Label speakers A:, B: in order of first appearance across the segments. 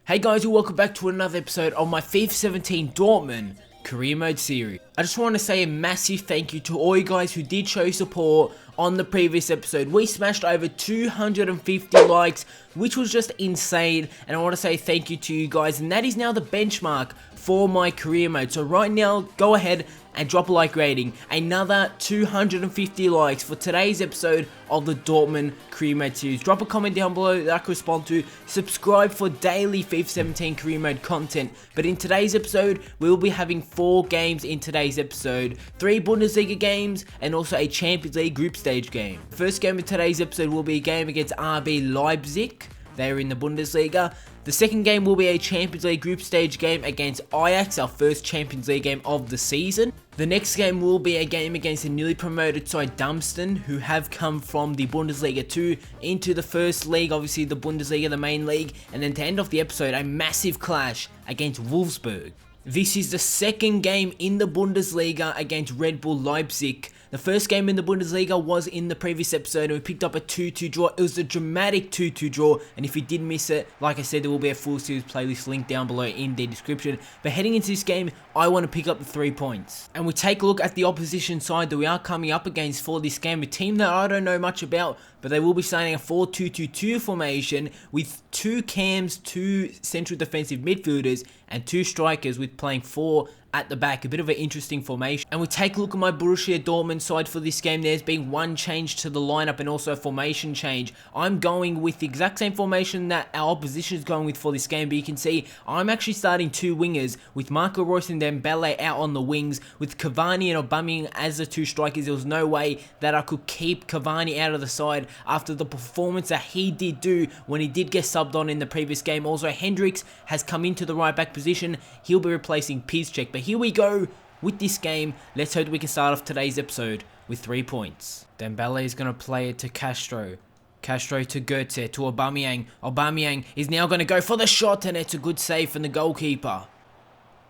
A: Hey guys, and welcome back to another episode of my FIFA 17 Dortmund career mode series. I just want to say a massive thank you to all you guys who did show support on the previous episode. We smashed over 250 likes, which was just insane, and I want to say thank you to you guys, and that is now the benchmark for my career mode. So right now, go ahead and drop a like rating. Another 250 likes for today's episode of the Dortmund career mode series. Drop a comment down below that I can respond to. Subscribe for daily FIFA 17 career mode content. But in today's episode, we will be having 4 games in today's episode. 3 Bundesliga games and also a Champions League group stage game. The first game of today's episode will be a game against RB Leipzig. They are in the Bundesliga. The second game will be a Champions League group stage game against Ajax, our first Champions League game of the season. The next game will be a game against the newly promoted side Darmstadt, who have come from the Bundesliga 2 into the first league, obviously the Bundesliga, the main league. And then to end off the episode, a massive clash against Wolfsburg. This is the second game in the Bundesliga against Red Bull Leipzig. The first game in the Bundesliga was in the previous episode and we picked up a 2-2 draw. It was a dramatic 2-2 draw, and if you did miss it, like I said, there will be a full series playlist link down below in the description. But heading into this game, I want to pick up the 3 points. And we take a look at the opposition side that we are coming up against for this game, a team that I don't know much about, but they will be starting a 4-2-2-2 formation with 2 cams, 2 central defensive midfielders, and 2 strikers, with playing 4 at the back. A bit of an interesting formation. And we take a look at my Borussia Dortmund side for this game. There's been 1 change to the lineup and also a formation change. I'm going with the exact same formation that our opposition is going with for this game, but you can see I'm actually starting 2 wingers with Marco Reus and Dembele out on the wings, with Cavani and Aubameyang as the 2 strikers. There was no way that I could keep Cavani out of the side after the performance that he did do when he did get subbed on in the previous game. Also, Hendricks has come into the right back position. He'll be replacing Piszczek. But here we go with this game. Let's hope we can start off today's episode with 3 points. Dembele is going to play it to Castro. Castro to Goetze, to Aubameyang. Aubameyang is now going to go for the shot, and it's a good save from the goalkeeper.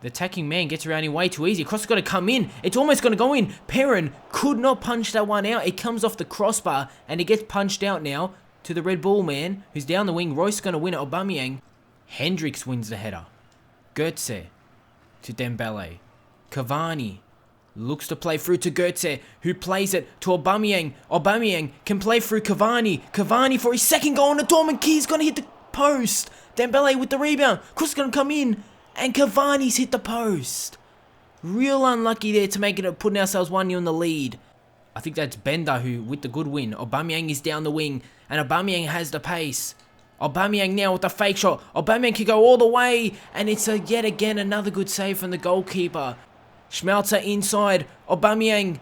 A: The attacking man gets around him way too easy. Cross is going to come in. It's almost going to go in. Perrin could not punch that one out. It comes off the crossbar, and it gets punched out now to the Red Bull man, who's down the wing. Royce is going to win it. Aubameyang. Hendricks wins the header. Goetze to Dembele. Cavani looks to play through to Goetze, who plays it to Aubameyang. Aubameyang can play through Cavani. Cavani for his second goal, and the Dortmund key is going to hit the post. Dembele with the rebound. Cross is going to come in, and Cavani's hit the post. Real unlucky there to make it, putting ourselves 1-0 in the lead. I think that's Bender who with the good win. Aubameyang is down the wing, and Aubameyang has the pace. Aubameyang now with the fake shot. Aubameyang can go all the way, and it's yet again another good save from the goalkeeper. Schmelzer inside. Aubameyang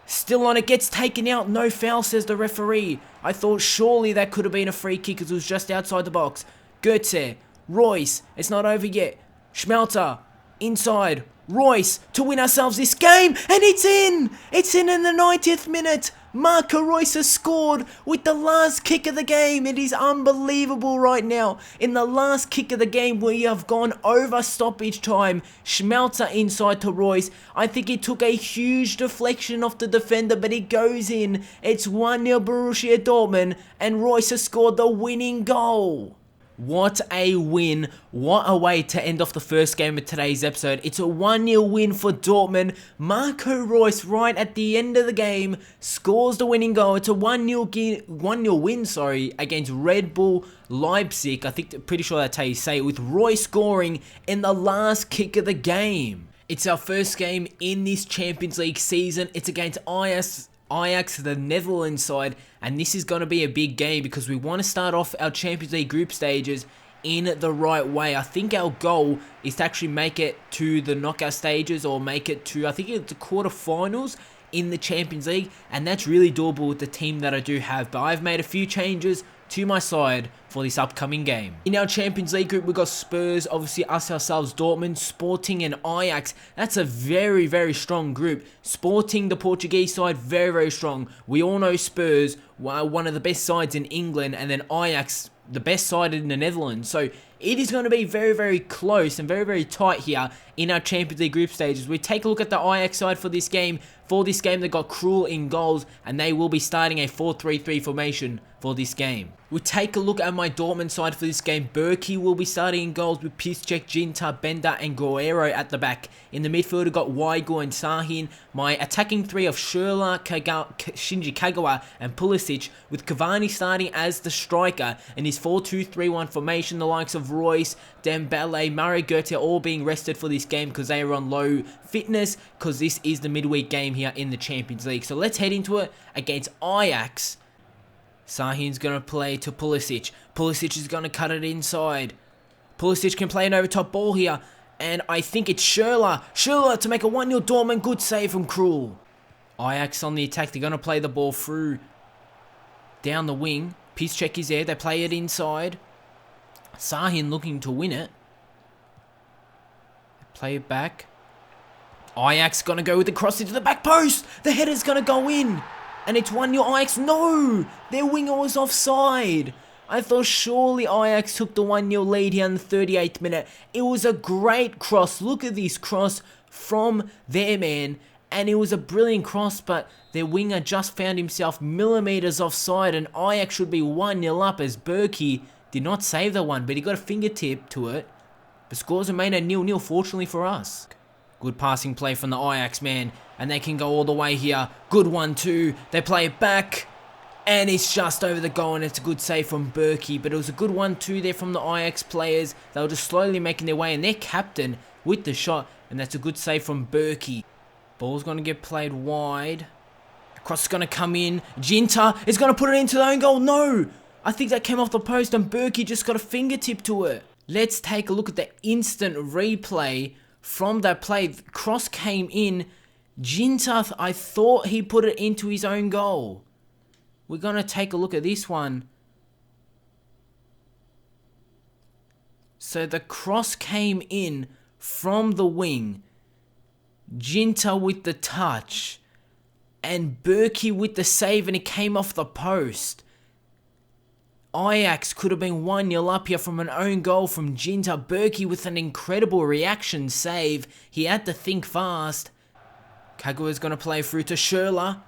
A: still on it, gets taken out. No foul, says the referee. I thought surely that could have been a free kick because it was just outside the box. Goetze, Royce, it's not over yet. Schmelzer inside. Royce to win ourselves this game, and it's in! It's in the 90th minute. Marco Reus has scored with the last kick of the game. It is unbelievable right now. In the last kick of the game, we have gone over stoppage time. Schmelzer inside to Reus. I think it took a huge deflection off the defender, but it goes in. It's 1-0 Borussia Dortmund, and Reus has scored the winning goal. What a win. What a way to end off the first game of today's episode. It's a 1-0 win for Dortmund. Marco Reus right at the end of the game scores the winning goal. It's a 1-0 win, against Red Bull Leipzig. I think, pretty sure that's how you say it, with Reus scoring in the last kick of the game. It's our first game in this Champions League season. It's against Ajax, the Netherlands side, and this is going to be a big game because we want to start off our Champions League group stages in the right way. I think our goal is to actually make it to the knockout stages, or make it to, I think it's the quarterfinals in the Champions League, and that's really doable with the team that I do have. But I've made a few changes to my side for this upcoming game. In our Champions League group, we've got Spurs, obviously us ourselves, Dortmund, Sporting and Ajax. That's a very, very strong group. Sporting, the Portuguese side, very, very strong. We all know Spurs, one of the best sides in England, and then Ajax, the best side in the Netherlands. So it is going to be very, very close and very, very tight here in our Champions League group stages. We take a look at the Ajax side for this game. For this game, they got Krul in goals, and they will be starting a 4-3-3 formation for for this game. We'll take a look at my Dortmund side for this game. Berkey will be starting in goals with Piszczek, Ginter, Bender and Guerrero at the back. In the midfield, we've got Weigl and Sahin. My attacking three of Schürrle, Shinji Kagawa and Pulisic, with Cavani starting as the striker. And his 4-2-3-1 formation, the likes of Royce, Dembele, Mario Götze all being rested for this game because they are on low fitness, because this is the midweek game here in the Champions League. So let's head into it against Ajax. Sahin's going to play to Pulisic. Pulisic is going to cut it inside. Pulisic can play an over top ball here. And I think it's Schürrle. Schürrle to make a 1-0 Dortmund. Good save from Krul. Ajax on the attack. They're going to play the ball through down the wing. Piszczek is there. They play it inside. Sahin looking to win it. Play it back. Ajax going to go with the cross into the back post. The header's going to go in. And it's 1-0 Ajax. No! Their winger was offside. I thought surely Ajax took the 1-0 lead here in the 38th minute. It was a great cross. Look at this cross from their man. And it was a brilliant cross, but their winger just found himself millimeters offside. And Ajax should be 1-0 up as Berkey did not save the one, but he got a fingertip to it. The scores remain at 0-0, fortunately for us. Good passing play from the Ajax man. And they can go all the way here. Good 1-2. They play it back. And it's just over the goal. And it's a good save from Berkey. But it was a good 1-2 there from the Ajax players. They were just slowly making their way. And their captain with the shot. And that's a good save from Berkey. Ball's going to get played wide. The cross is going to come in. Ginter is going to put it into the own goal. No! I think that came off the post. And Berkey just got a fingertip to it. Let's take a look at the instant replay from that play. The cross came in. Ginter, I thought he put it into his own goal. We're going to take a look at this one. So the cross came in from the wing. Ginter with the touch. And Berkey with the save, and it came off the post. Ajax could have been 1-0 up here from an own goal from Ginter. Berkey with an incredible reaction save. He had to think fast. Kagawa is going to play through to Schürrle.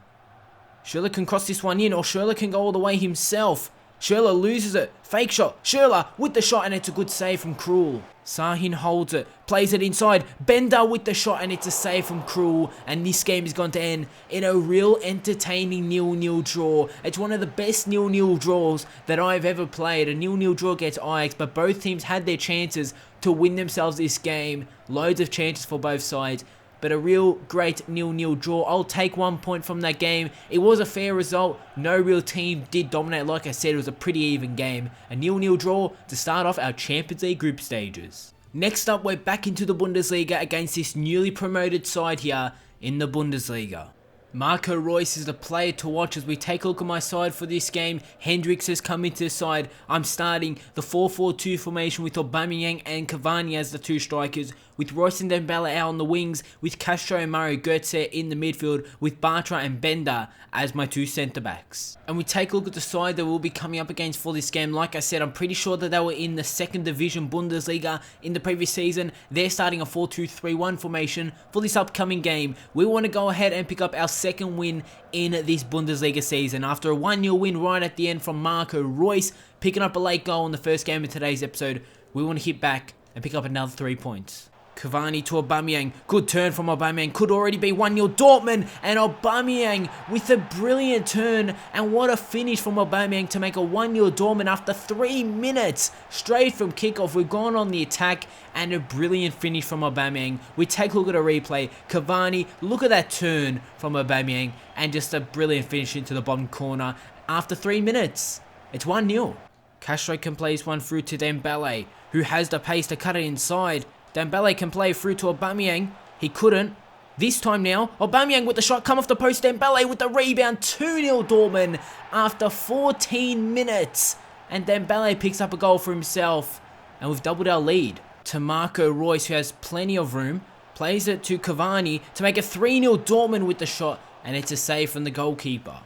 A: Schürrle can cross this one in, or Schürrle can go all the way himself. Schürrle loses it. Fake shot. Schürrle with the shot, and it's a good save from Krul. Sahin holds it. Plays it inside. Bender with the shot, and it's a save from Krul. And this game is going to end in a real entertaining 0-0 draw. It's one of the best 0-0 draws that I've ever played. A 0-0 draw against Ajax, but both teams had their chances to win themselves this game. Loads of chances for both sides. But a real great 0-0 draw. I'll take 1 point from that game. It was a fair result. No real team did dominate. Like I said, it was a pretty even game. A 0-0 draw to start off our Champions League group stages. Next up, we're back into the Bundesliga against this newly promoted side here in the Bundesliga. Marco Reus is the player to watch as we take a look at my side for this game. Hendricks has come into the side. I'm starting the 4-4-2 formation with Aubameyang and Cavani as the two strikers, with Royce and Dembele out on the wings, with Castro and Mario Götze in the midfield, with Bartra and Bender as my two centre-backs. And we take a look at the side that we'll be coming up against for this game. Like I said, I'm pretty sure that they were in the 2nd Division Bundesliga in the previous season. They're starting a 4-2-3-1 formation for this upcoming game. We want to go ahead and pick up our second win in this Bundesliga season. After a 1-0 win right at the end from Marco Reus, picking up a late goal in the first game of today's episode, we want to hit back and pick up another 3 points. Cavani to Aubameyang. Good turn from Aubameyang. Could already be 1-0 Dortmund. And Aubameyang with a brilliant turn. And what a finish from Aubameyang to make a 1-0 Dortmund after 3 minutes. Straight from kickoff. We've gone on the attack. And a brilliant finish from Aubameyang. We take a look at a replay. Cavani, look at that turn from Aubameyang. And just a brilliant finish into the bottom corner after 3 minutes. It's 1-0. Castro can play this one through to Dembele, who has the pace to cut it inside. Dembele can play through to Aubameyang. He couldn't. This time now, Aubameyang with the shot, come off the post. Dembele with the rebound. 2-0 Dortmund after 14 minutes. And Dembele picks up a goal for himself. And we've doubled our lead. To Marco Reus, who has plenty of room. Plays it to Cavani to make a 3-0 Dortmund with the shot. And it's a save from the goalkeeper.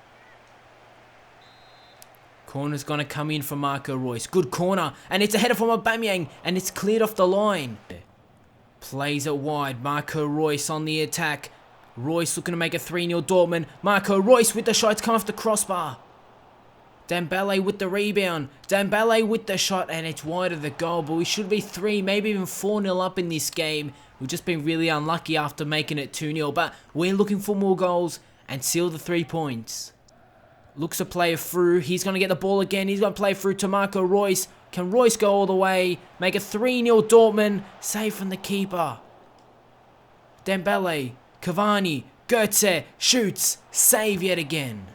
A: Corner's going to come in for Marco Reus. Good corner. And it's a header from Aubameyang. And it's cleared off the line. Plays it wide. Marco Reus on the attack. Reus looking to make a 3-0 Dortmund. Marco Reus with the shot to come off the crossbar. Dembele with the rebound. Dembele with the shot, and it's wide of the goal. But we should be 3, maybe even 4-0 up in this game. We've just been really unlucky after making it 2-0. But we're looking for more goals and seal the 3 points. Looks to play it through. He's going to get the ball again. He's going to play through to Marco Reus. Can Reus go all the way? Make it 3-0 Dortmund. Save from the keeper. Dembele. Cavani. Goetze. Shoots. Save yet again.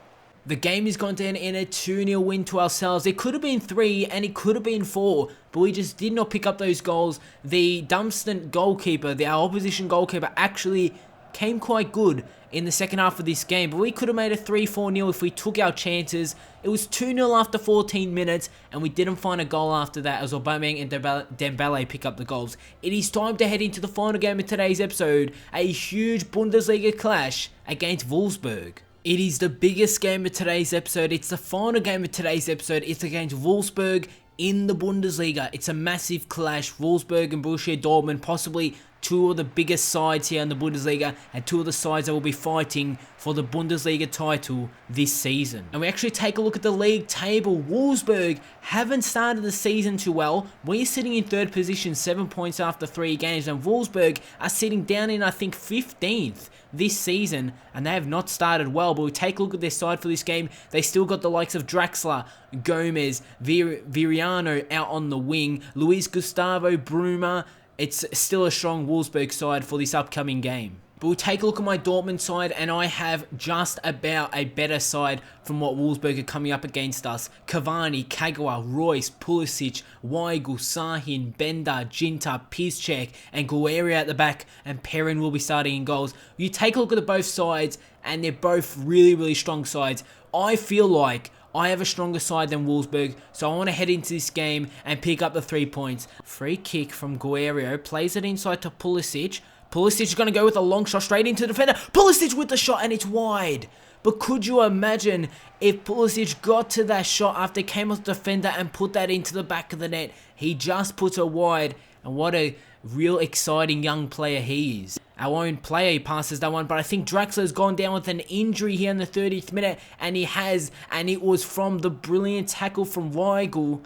A: The game has gone down in a 2-0 win to ourselves. It could have been 3 and it could have been 4, but we just did not pick up those goals. The Darmstadt goalkeeper, our opposition goalkeeper, actually came quite good in the second half of this game, but we could have made a 3-4-0 if we took our chances. It was 2-0 after 14 minutes, and we didn't find a goal after that as Aubameyang and Dembele pick up the goals. It is time to head into the final game of today's episode, a huge Bundesliga clash against Wolfsburg. It is the biggest game of today's episode. It's the final game of today's episode. It's against Wolfsburg in the Bundesliga. It's a massive clash. Wolfsburg and Borussia Dortmund, possibly 2 of the biggest sides here in the Bundesliga, and 2 of the sides that will be fighting for the Bundesliga title this season. And we actually take a look at the league table. Wolfsburg haven't started the season too well. We're sitting in 3rd position, 7 points after 3 games, and Wolfsburg are sitting down in, I think, 15th this season, and they have not started well. But we take a look at their side for this game. They still got the likes of Draxler, Gomez, Viriano out on the wing, Luis Gustavo, Bruma. It's still a strong Wolfsburg side for this upcoming game. But we'll take a look at my Dortmund side, and I have just about a better side from what Wolfsburg are coming up against us. Cavani, Kagawa, Reus, Pulisic, Weigl, Sahin, Bender, Ginter, Piszczek, and Guerrero at the back, and Perrin will be starting in goals. You take a look at both sides, and they're both really strong sides. I feel like I have a stronger side than Wolfsburg, so I want to head into this game and pick up the 3 points. Free kick from Guerrero, plays it inside to Pulisic. Pulisic is going to go with a long shot straight into the defender. Pulisic with the shot, and it's wide. But could you imagine if Pulisic got to that shot after he came off the defender and put that into the back of the net? He just puts it wide, and what a real exciting young player he is. Our own player, he passes that one, but I think Draxler's gone down with an injury here in the 30th minute, and he has, and it was from the brilliant tackle from Weigl,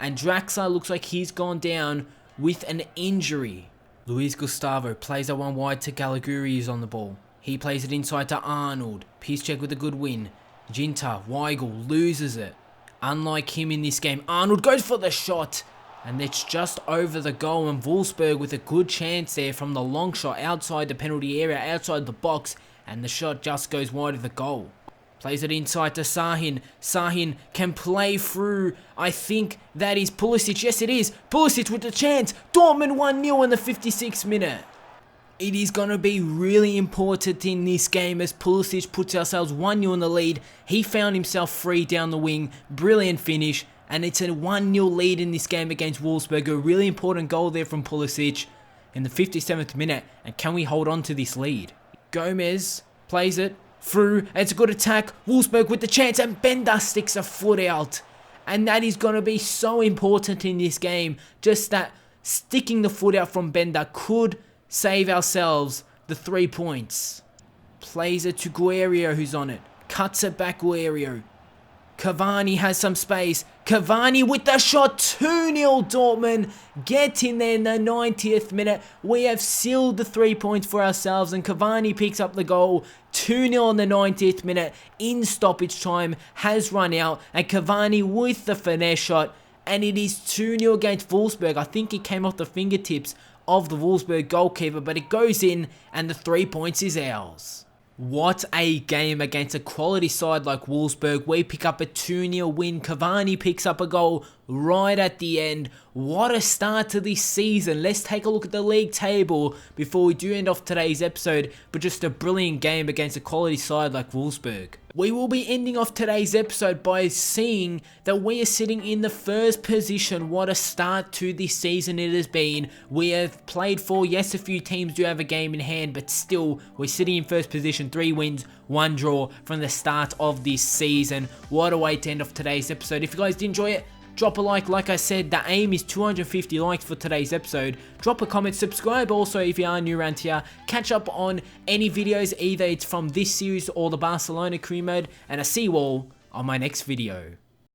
A: and Draxler looks like he's gone down with an injury. Luis Gustavo plays that one wide to Galaguri, who's on the ball. He plays it inside to Arnold. Piszczek with a good win. Ginter, Weigl loses it. Unlike him in this game, Arnold goes for the shot, and it's just over the goal, and Wolfsburg with a good chance there from the long shot outside the penalty area, outside the box, and the shot just goes wide of the goal. Plays it inside to Sahin. Sahin can play through. I think that is Pulisic. Yes, it is. Pulisic with the chance. Dortmund 1-0 in the 56th minute. It is going to be really important in this game as Pulisic puts ourselves 1-0 in the lead. He found himself free down the wing. Brilliant finish. And it's a 1-0 lead in this game against Wolfsburg. A really important goal there from Pulisic in the 57th minute. And can we hold on to this lead? Gomez plays it through. It's a good attack. Wolfsburg with the chance, and Bender sticks a foot out. And that is going to be so important in this game. Just that sticking the foot out from Bender could save ourselves the 3 points. Plays it to Guerrero, who's on it. Cuts it back, Guerrero. Cavani has some space. Cavani with the shot. 2-0 Dortmund. Get in there in the 90th minute. We have sealed the 3 points for ourselves, and Cavani picks up the goal. 2-0 in the 90th minute. In stoppage time has run out, and Cavani with the finesse shot. And it is 2-0 against Wolfsburg. I think it came off the fingertips of the Wolfsburg goalkeeper, but it goes in, and the 3 points is ours. What a game against a quality side like Wolfsburg. We pick up a 2-0 win. Cavani picks up a goal right at the end. What a start to this season. Let's take a look at the league table before we do end off today's episode. But just a brilliant game against a quality side like Wolfsburg. We will be ending off today's episode by seeing that we are sitting in the 1st position. What a start to this season it has been. We have played for, yes, a few teams do have a game in hand, but still, we're sitting in 1st position. 3 wins, 1 draw from the start of this season. What a way to end off today's episode. If you guys did enjoy it, drop a like. Like I said, the aim is 250 likes for today's episode. Drop a comment, subscribe also if you are new around here. Catch up on any videos, either it's from this series or the Barcelona career mode, and I see you all on my next video.